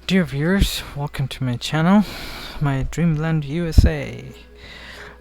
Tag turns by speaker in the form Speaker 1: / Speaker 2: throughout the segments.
Speaker 1: Dear viewers, welcome to my channel, my Dreamland USA.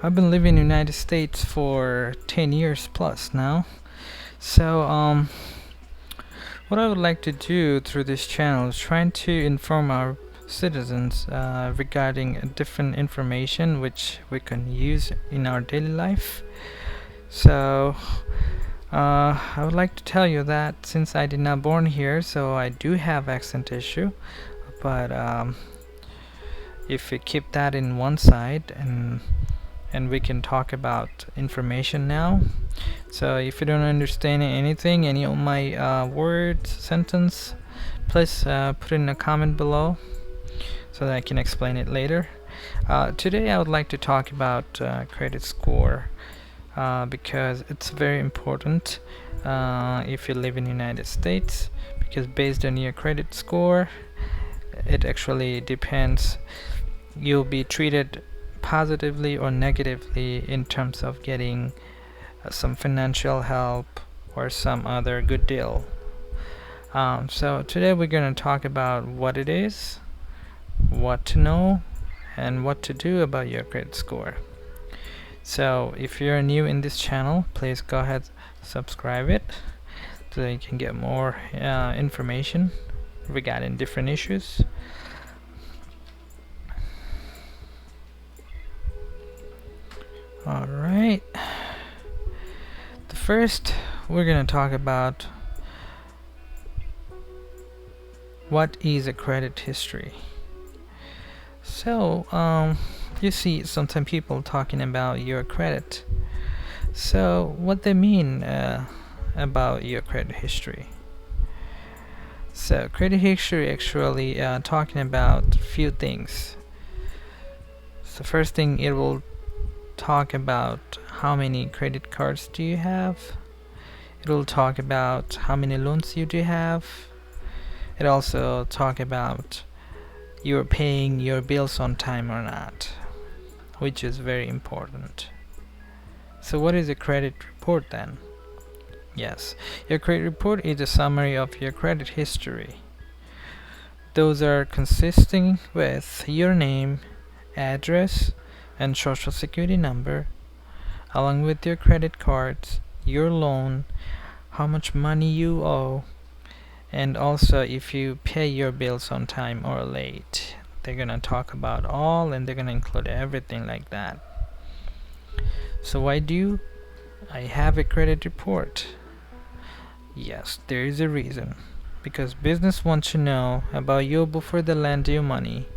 Speaker 1: I've been living in the United States for 10 years plus now. So, what I would like to do through this channel is trying to inform our citizens regarding different information which we can use in our daily life. So, I would like to tell you that since I did not born here, so I do have accent issue, but if we keep that in one side and we can talk about information now. So if you don't understand anything, any of my words, sentence, please put it in a comment below so that I can explain it later. Today I would like to talk about credit score because it's very important if you live in the United States, because based on your credit score it actually depends. You'll be treated positively or negatively in terms of getting some financial help or some other good deal. So today we're going to talk about what it is, what to know, and what to do about your credit score. So if you're new in this channel, please go ahead, subscribe it so you can get more information regarding different issues. Alright, the first we're going to talk about what is a credit history. So you see sometimes people talking about your credit. So what they mean about your credit history. So credit history actually talking about few things. So first thing, it will talk about how many credit cards do you have. It will talk about how many loans you do have. It also talk about you're paying your bills on time or not, which is very important. So what is a credit report then? Yes, your credit report is a summary of your credit history. Those are consisting with your name, address, and social security number, along with your credit cards, your loan, how much money you owe, and also if you pay your bills on time or late. They're gonna talk about all, and they're gonna include everything like that. So why do I have a credit report? Yes, there is a reason. Because business wants to know about you before they lend you money.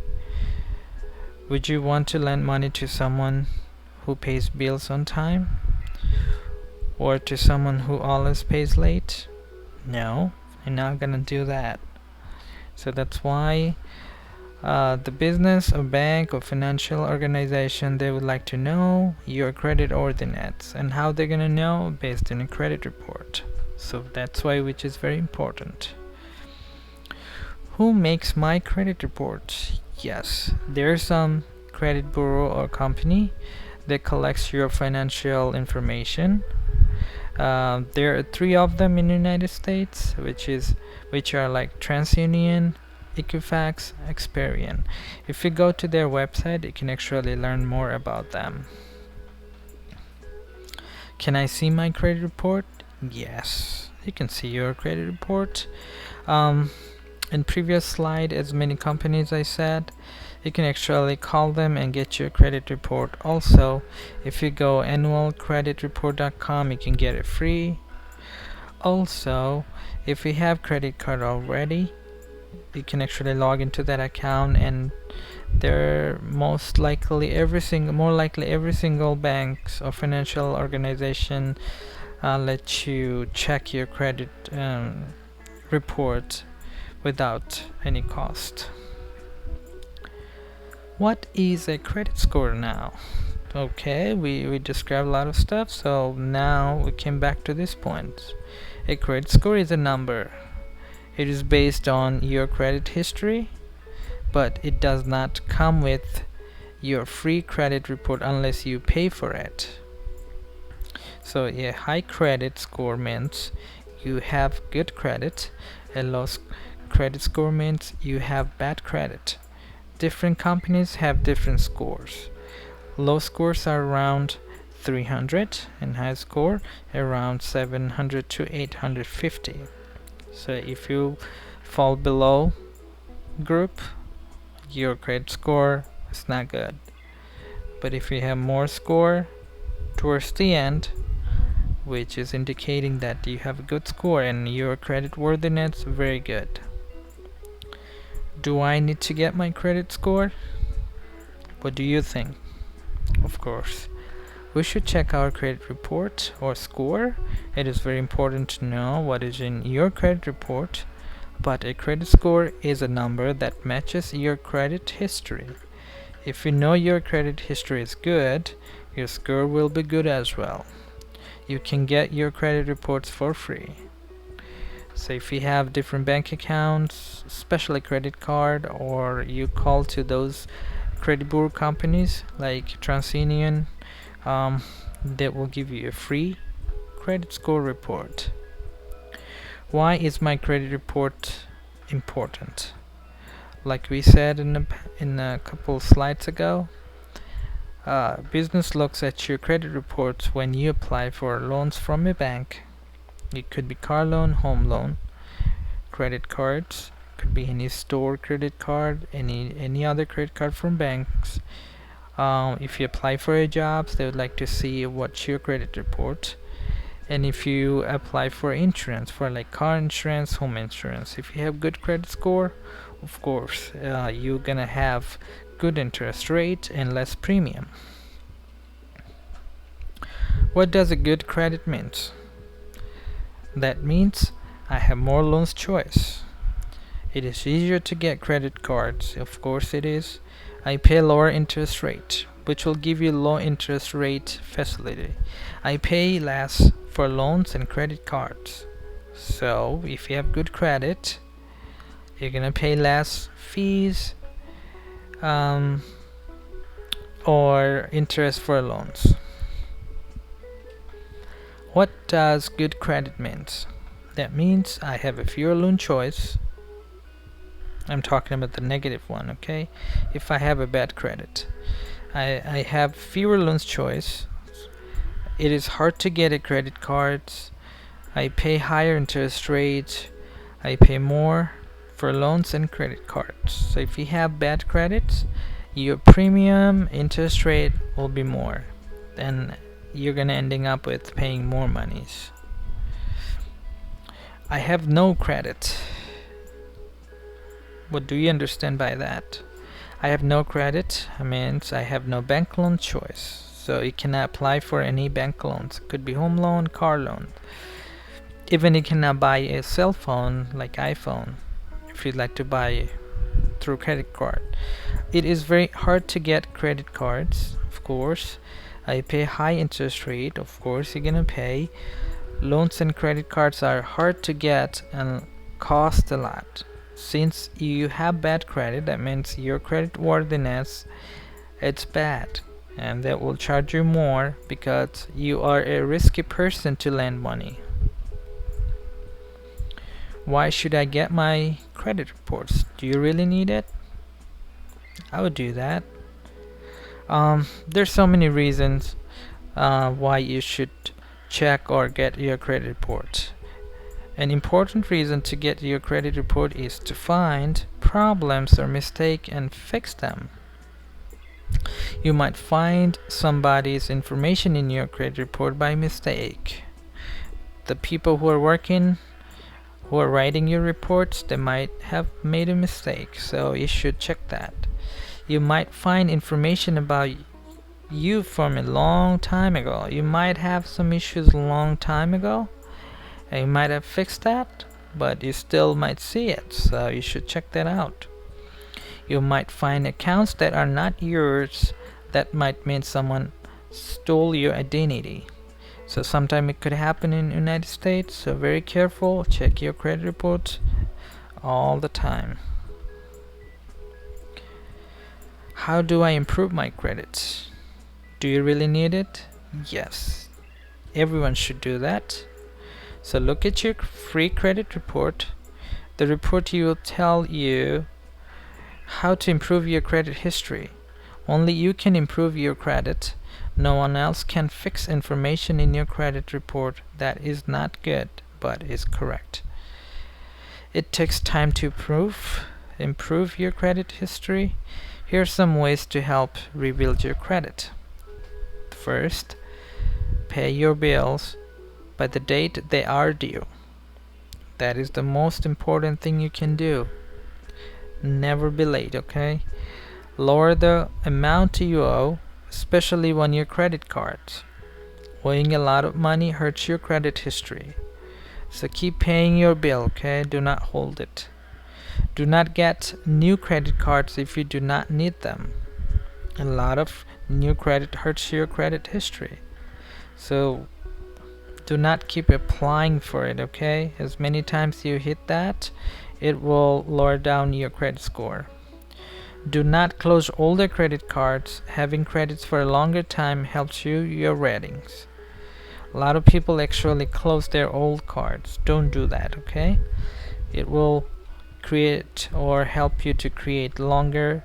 Speaker 1: Would you want to lend money to someone who pays bills on time? Or to someone who always pays late? No, you're not gonna do that. So that's why the business or bank or financial organization, they would like to know your credit ordinance. And how they're gonna know? Based on a credit report. So that's why, which is very important. Who makes my credit report? Yes, there's some credit bureau or company that collects your financial information. There are 3 of them in the United States, which are like TransUnion, Equifax, Experian. If you go to their website, you can actually learn more about them. Can I see my credit report? Yes, you can see your credit report. In previous slide, as many companies I said, you can actually call them and get your credit report. Also, if you go annualcreditreport.com, you can get it free. Also, if you have credit card already, you can actually log into that account, and they're more likely every single banks or financial organization let you check your credit report without any cost. What is a credit score now? Okay, we described a lot of stuff, so now we came back to this point. A credit score is a number. It is based on your credit history, but it does not come with your free credit report unless you pay for it. So a high credit score means you have good credit. A low credit score means you have bad credit. Different companies have different scores. Low scores are around 300 and high score around 700 to 850. So if you fall below group, your credit score is not good. But if you have more score towards the end, which is indicating that you have a good score and your credit worthiness very good. Do I need to get my credit score? What do you think? Of course, we should check our credit report or score. It is very important to know what is in your credit report, but a credit score is a number that matches your credit history. If you know your credit history is good, your score will be good as well. You can get your credit reports for free. So if you have different bank accounts, especially credit card, or you call to those credit bureau companies like TransUnion, they will give you a free credit score report. Why is my credit report important? Like we said in a couple slides ago, business looks at your credit reports when you apply for loans from a bank. It could be car loan, home loan, credit cards, could be any store credit card, any other credit card from banks. If you apply for a job, they would like to see what's your credit report. And if you apply for insurance, for like car insurance, home insurance, if you have good credit score, of course, you're gonna have good interest rate and less premium. What does a good credit means? That means I have more loans choice. It is easier to get credit cards, of course it is. I pay lower interest rate, which will give you low interest rate facility. I pay less for loans and credit cards. So if you have good credit, you're gonna pay less fees or interest for loans. What does good credit means? That means I have a fewer loan choice. I'm talking about the negative one, okay? If I have a bad credit, I have fewer loans choice. It is hard to get a credit cards. I pay higher interest rate. I pay more for loans and credit cards. So if you have bad credits, your premium interest rate will be more, and you're gonna ending up with paying more monies. I have no credit. What do you understand by that? I have no credit means I have no bank loan choice. So you cannot apply for any bank loans. It could be home loan, car loan. Even you cannot buy a cell phone like iPhone if you'd like to buy through credit card. It is very hard to get credit cards, of course. I pay high interest rate, of course you're gonna pay. Loans and credit cards are hard to get and cost a lot. Since you have bad credit, that means your credit worthiness it's bad, and that will charge you more because you are a risky person to lend money. Why should I get my credit reports? Do you really need it? I would do that. There's so many reasons why you should check or get your credit report. An important reason to get your credit report is to find problems or mistakes and fix them. You might find somebody's information in your credit report by mistake. The people who are writing your reports, they might have made a mistake, so you should check that. You might find information about you from a long time ago. You might have some issues a long time ago, and you might have fixed that, but you still might see it, so you should check that out. You might find accounts that are not yours. That might mean someone stole your identity. So sometime it could happen in the United States, so very careful. Check your credit report all the time. How do I improve my credit? Do you really need it? Yes, everyone should do that. So look at your free credit report. The report will tell you how to improve your credit history. Only you can improve your credit. No one else can fix information in your credit report that is not good but is correct. It takes time to improve your credit history. Here are some ways to help rebuild your credit. First, pay your bills by the date they are due. That is the most important thing you can do. Never be late, okay? Lower the amount you owe, especially on your credit cards. Owing a lot of money hurts your credit history. So keep paying your bill, okay? Do not hold it. Do not get new credit cards if you do not need them. A lot of new credit hurts your credit history. So do not keep applying for it, okay? As many times you hit that, it will lower down your credit score. Do not close older credit cards. Having credits for a longer time helps your ratings. A lot of people actually close their old cards. Don't do that, okay? It will create or help you to create longer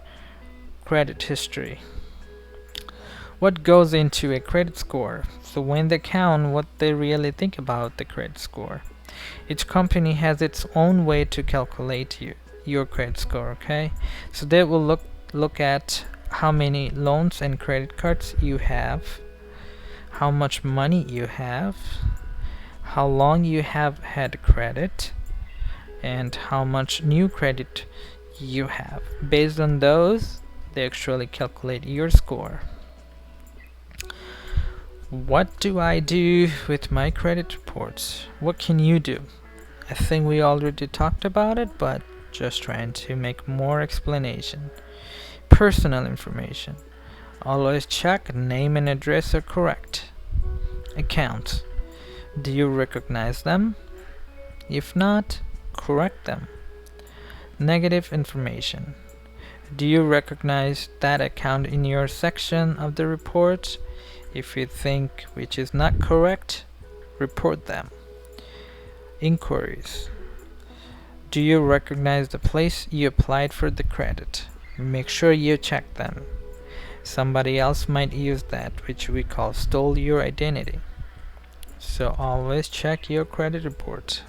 Speaker 1: credit history. What goes into a credit score? So when they count what they really think about the credit score. Each company has its own way to calculate your credit score, okay? So they will look at how many loans and credit cards you have, how much money you have, how long you have had credit, and how much new credit you have. Based on those, they actually calculate your score. What do I do with my credit reports? What can you do? I think we already talked about it, but just trying to make more explanation. Personal information. Always check name and address are correct. Accounts. Do you recognize them? If not, correct them. Negative information. Do you recognize that account in your section of the report? If you think which is not correct, report them. Inquiries. Do you recognize the place you applied for the credit? Make sure you check them. Somebody else might use that, which we call stole your identity. So always check your credit report.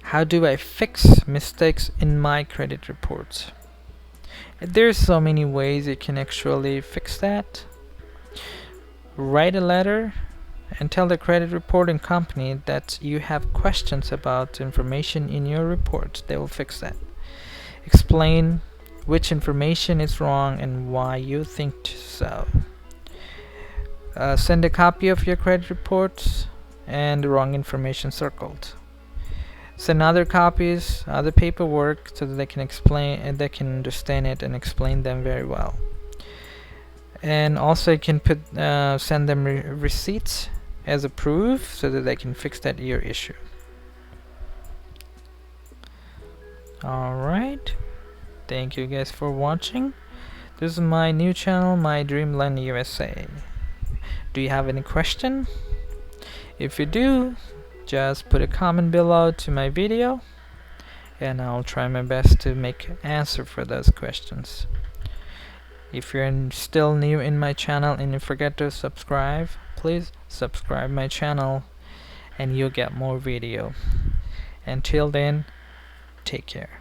Speaker 1: How do I fix mistakes in my credit reports? There's so many ways you can actually fix that. Write a letter and tell the credit reporting company that you have questions about information in your report. They will fix that. Explain which information is wrong and why you think so. Send a copy of your credit reports and the wrong information circled. Send other copies, other paperwork, so that they can explain and they can understand it and explain them very well. And also you can send them receipts as a proof so that they can fix that your issue. Alright, thank you guys for watching. This is my new channel, My Dreamland USA. Do you have any question? If you do, just put a comment below to my video and I'll try my best to make an answer for those questions. If you're still new in my channel and you forget to subscribe, please subscribe my channel and you'll get more video. Until then, take care.